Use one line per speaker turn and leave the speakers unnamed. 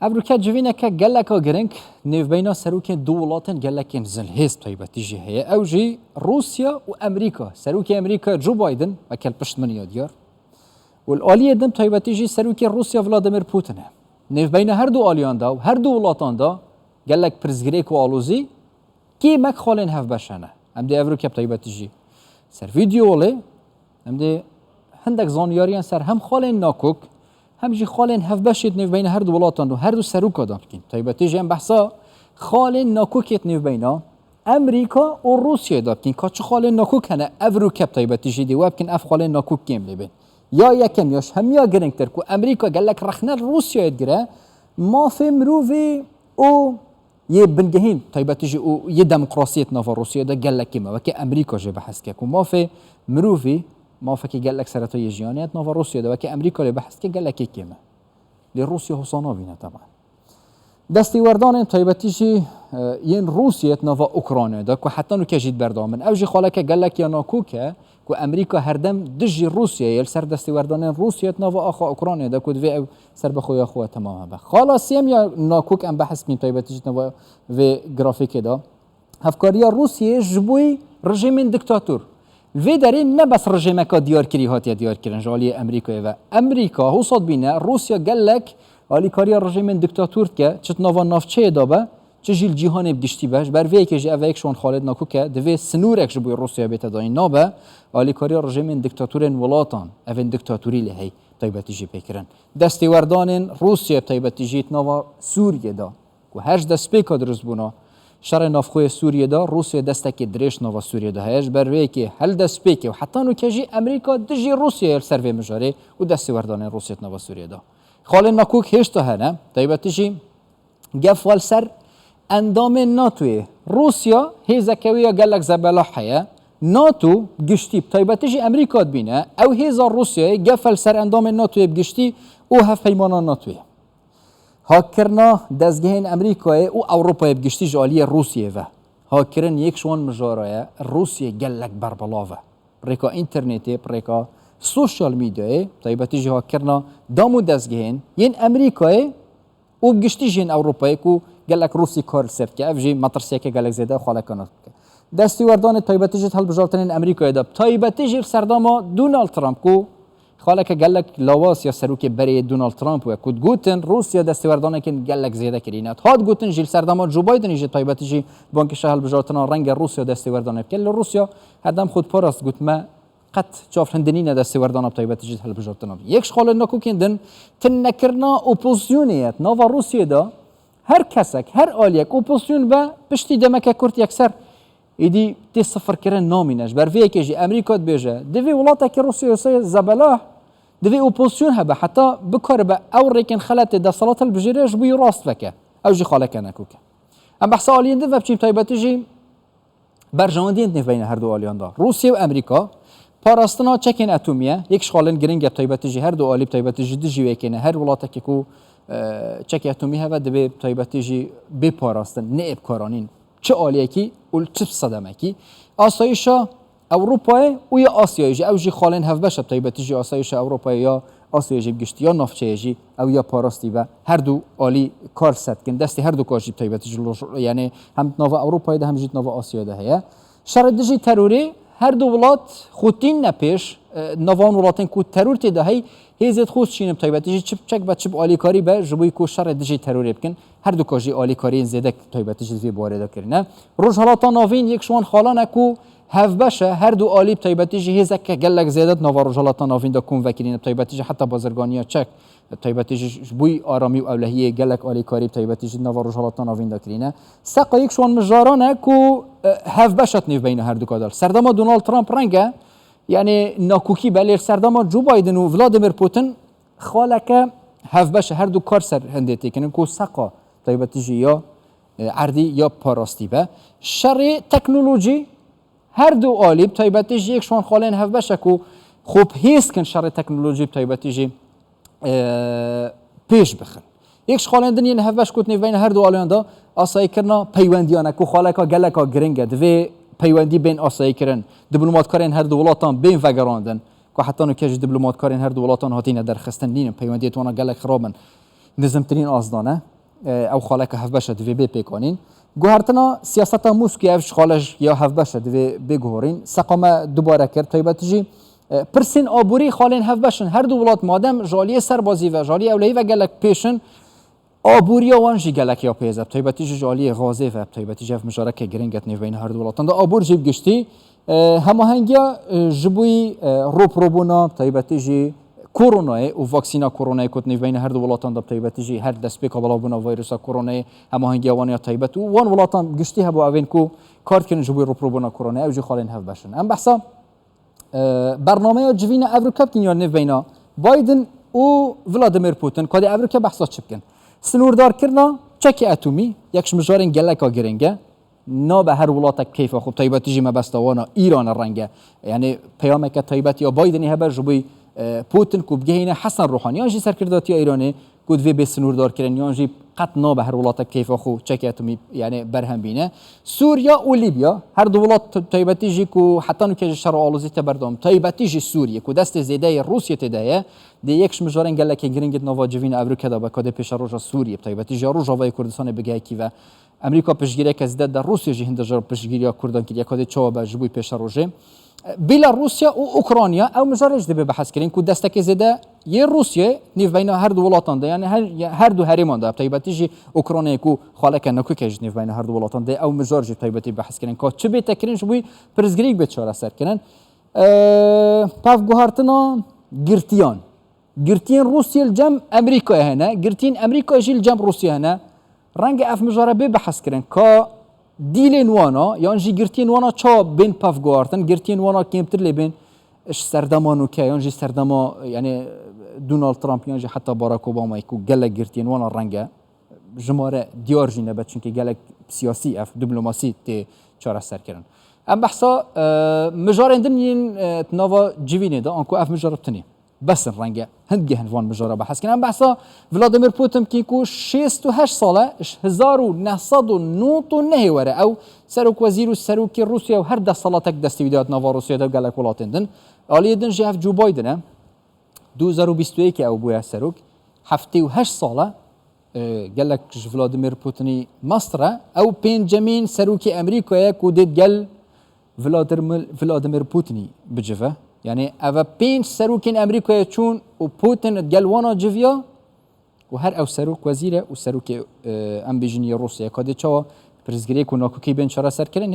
ابروکه جوینه که گلک گرنگ نیو بینا سروک دولاتن گلکین زلهست تایبتی جی هی او جی روسیا و امریکا سروک امریکا جو بایدن وکل پشت من یادیار والآلیه دم تایبتی جی سروک روسیا ولادیمیر پوتینه نیو بینا هر دو آلیان دا و هر دو ولاتان دا گلک پرزگریک و آلوزی کی مک خالین هف بشنه ام دی ابروکه تایبتی جی سر ویدیو ولی ام دی هندک زانیاریان سر هم خالین ناکوک هم جی خالین هف بشید نیو بین هر دو ولاتان و هر دو سروک دام کن تایبتی جی هم بحثا خالین ناکوکیت نیو بینا امریکا و روسیه دام کن که چه خالین ناکوک هنه افروکه تایبتی جی دی واب کن اف خالین ناکوک کم لیبین یا یکم یاش هم یا گرنگ تر که امریکا گلک رخنه روسیه گره ما فی مروفی او یه بنگهین تایبتی جی او یه دموکراسیت ناف روسیه دا گلکی ما وکی امریکا جی بحث که ما فی مروفی ما فكي قال لك سرطة جيانات نوفا روسيا ده وكي أمريكا اللي بحث كي قال لك كيما لروسيا حصانا بينا طبعا دستي وردان طيبتيجي ين روسيا نوفا أوكرانيا ده وحتى نو كجيت بردامن أو جي خالك قال لك يا ناكوكا كو أمريكا هردم دجي روسيا يل سر دستي وردان روسيا نوفا أخا أوكرانيا ده كود في سر بخويا أخوة تماما بخ خلاص يم يا ناكوك أم بحث كين طيبتيجي نوفا في جرافيك ده هفكاريا روسيا جبوي رژیم دكتاتور وی دارین نه بس رژیم که دیار کری هاتی دیار کردن جالی امریکا و امریکا حساد بینه روسیا گلک علی کاری رژیم دیکتاتور که چت نوان نافچه دابه چه جیل جهان بگشتی باش بر وی که جی اوایک شون خالد ناکو که دوی سنورک جبوی روسیا بیت داین نابه علی کاری رژیم دیکتاتورن ولاتان اون دیکتاتوری لهی تایبتی جی بکرن دستی وردان روسیا تایبتی جیت نوا سوریه دا و هر دست پیک درست بونا شر نافخوی سوریه دا روسیه دستکی درش نوا سوریه دا هیچ بروی که هل دست پیکی و حتی نو کجی امریکا دجی روسیه سروی مجاری و دستی وردان روسیه نوا سوریه دا خاله ناکوک هیچ تا هنه تایبتیجی گفوال سر اندام ناتوی روسیا هیزکویا گلک زباله حیا ناتو گشتی تایبتیجی امریکا بینه او هیزا روسیه گفوال سر اندام ناتوی بگشتی او هف پیمانان ناتوی هاکرنا دزگهین امریکای او اروپای بگشتی جالی روسیه و هاکرن یک شون مجارای روسیه گلک بربلاوه پریکا اینترنتی پریکا سوشال میدیای تایبتی جی هاکرنا دامو دزگهین ین امریکای او بگشتی جین اروپای کو گلک روسی کار سرد که افجی مطرسیه که گلک زیده خاله کنات دستی وردان تایبتی جی هل بجارتنین امریکای داب تایبتی جی سرداما دونالد ترامپ کو خاله که گلک لواس یا سروک بری دونالد ترامپ و کد گوتن روسیا دستوردانه که گلک زیاده کرینات هاد گوتن جیل سردما جو بایدن یه تایبتی جی بانک شهر بجارتنا رنگ روسیا دستوردانه کل روسیا هدم خود پاراست گوت ما قط جاف هندنی دستوردانه تایبتی جی هل بجارتنا یکش خاله نکو کندن تنکرنا اپوزیونیت نوا روسیا دا هر کسک هر آلیک اپوزیون با پشتی دمک کرد یکسر ایدی تی صفر کردن نامینش بر وی که جی امریکا بیجه دوی ولاتا که روسیا سه زباله دوی اپوزیون هبه حتی بکار به او ریکن خلات دا صلات البجریش بوی راست وکه او جی خاله کنه کوکه ام بحث آلیان ده و بچیم تایبتی جی برجاندین نف بین هر دو آلیان دا روسیا و امریکا پاراستنا چکین اتمیه یک شغالن گرینگ تایبتی جی هر دو آلی تایبتی جی دجی وکنه هر ولاتا که کو چک اتمیه و دوی تایبتی جی بپاراستن نه ابکارانین چه آلیه کی و چه صدمه کی آسایشا اروپای و یا آسیایی جی او جی خالن هف بشه تایبتی جی آسایش اروپای یا آسیایی جی بگشتی یا نافچه جی او یا پاراستی و هر دو آلی کار ست کن دستی هر دو کار جی تایبتی جی یعنی هم نوا اروپای ده هم جی نوا آسیایی ده هیا شرط جی تروری هر دو ولات خودین نپیش نوان ولاتن کو ترور تی ده هی هیزت خود چینم تایبتی جی چپ چک با چپ آلی کاری به جبوی کو شرط جی تروری بکن هر دو کار جی آلی کاری زیده تایبتی جی وی باره ده کرینه روز حالا نوین یک شوان خالا نکو هف باشه هر دو آلیب تایبتی جی هزک که گلک زیادت نوار جلات نوین دا کن وکرین تایبتی جی حتی بازرگانی چک تایبتی جی بوی آرامی و اولهیه گلک آلی کاری تایبتی جی نوار جلات نوین دا کرینه سقا یک شوان مجارانه کو هف باشت نیو بین هر دو کادال سردما دونالد ترامپ رنگه یعنی ناکوکی بله سردما جو بایدن و ولادیمیر پوتین خالک هف باشه هر دو کار سر هندیتی کنن کو سقا تایبتی جی یا عردی یا پاراستی به شر تکنولوژی هر دو آلیب تایبتی جی یک شوان خالین هف باشه کو خوب هیست کن شر تکنولوژی تایبتی جی پیش بخن یک خالین دنیا هف باش کت نیوین هر دو آلیان دا آسایی کرنا پیوندیانه کو خالکا گلکا گرینگه دوی پیوندی بین آسایی کرن دیپلمات کارین هر دو ولاتان بین وگراندن که حتی نکج دیپلمات کارین هر دو ولاتان هاتین در خستن نینم پیوندی تونا گلک خرابن نظم ترین آزدانه او خالک هفبشه دوی بی پیکانین گوهرتنا سیاست موسکی افش خالش یا هفبشه دوی بگوهرین سقامه دوباره کرد تایبتیجی پرسین آبوری خالین هفبشن هر دو ولات مادم جالی سربازی و جالی اولهی و گلک پیشن آبوری وانجی گلک یا پیزب تایبتیجی جالی غازه و تایبتیجی اف مشارکه گرینگت نیو بین هر دو ولاتان دا آبور جیب گشتی هماهنگیا جبوی روبروبونا تایبتیجی کرونا و واکسینا کرونا کت نیو بین هر دو ولاتان دا تایبتیجی هر دست به کابلا بونا ویروس کرونا هماهنگیا وانیا تایبت و وان ولاتان گشتی هبو اوین کو کارت کنن جبوی روبروبونا کرونا او جی خالین هفبشن ام بحثا برنامه جوین امریکا بکنیار نیو بینا بایدن و ولادیمیر پوتین کادی امریکا بحثا چی بکن سنوردار کرنا چک اتمی یکش مجارن گلکا گرنگه نا به هر ولاتک کیف خوب تایبتی ما بستوانا ایران رنگه یعنی پیامک تایبتی یا بایدنی هبر جبوی پوتین کو بگهینه حسن روحانی یانجی سرکرداتی ایرانی کود وی به سنوردار کردن یانجی قط نا به هر ولاتک کیف خو چک اتمی یعنی برهم بینه سوریا و لیبیا هر دو ولات تایبتی جی کو حتی نو که شر آلوزی تبردام تایبتی جی سوریه کو دست زیده روسیه تدایه دی یکش مجارن گله که گرینگت نوا جوین امریکا دا بکاده پیش روجا سوریه تایبتی جی روجا وای کردستان بگه کی و امریکا پشگیری که زده در روسیه جی هند جرب پشگیری کردان که یکاده چوب جبوی پیش روجه بيلاروسيا واوكرانيا او مجرد دبي بحث كرين كو دستك زده يه روسيا نيف بين هر دو ولاتان ده يعني هر دو هرمان ده طيبتيجي اوكرانيا كو خالك نكو كيج نيف بين هر دو ولاتان ده او مجرد طيبتي بحث كرين كو چه بيت كرين شوي برزگريك بچاره سر كرين پاف گوهرتنا گرتين روسيا الجم امريكا هنا گرتين امريكا جي الجم روسيا هنا رنگ اف مجرد بحث كرين كا دیلین وانا یعنی جی گرتین وانا چا بین پاف گوارتن گرتین وانا کمتر لبین اش سردمانو که یعنی جی سردما یعنی دونالد ترامپ یعنی حتی باراک اوباما یکو گلک گرتین وانا رنگه جماره دیار جی نبود چون که گلک سیاسی اف دیپلماسی تی چاره سر کردن ام بحثا مجارندن ین تناوا جوینه دا آنکو اف مجاربتنی بس رنگه هندگه هنوان مجاره بحث کنم بحثا ولادیمیر پوتین کی کو 68 ساله 1999 وره او سروک وزیر و سروک روسیه و هر 10 ساله تک دستی ویدیوات نوا روسیه دا گلک ولاتندن آلی دن جه جو بایدن 2021 او بویا سروک 78 ساله گلک ولادیمیر پوتینی ماستره او پنجمین سروک امریکا کو دید گل ولادیمیر پوتینی بجفه يعني أفا بين سروكين أمريكا يتشون وبوتين تجلوانا جفيا وهر أو سروك وزيرة وسروك أم بيجني روسيا كده شوا برزقريك وناكو كي بين شرا سر كرن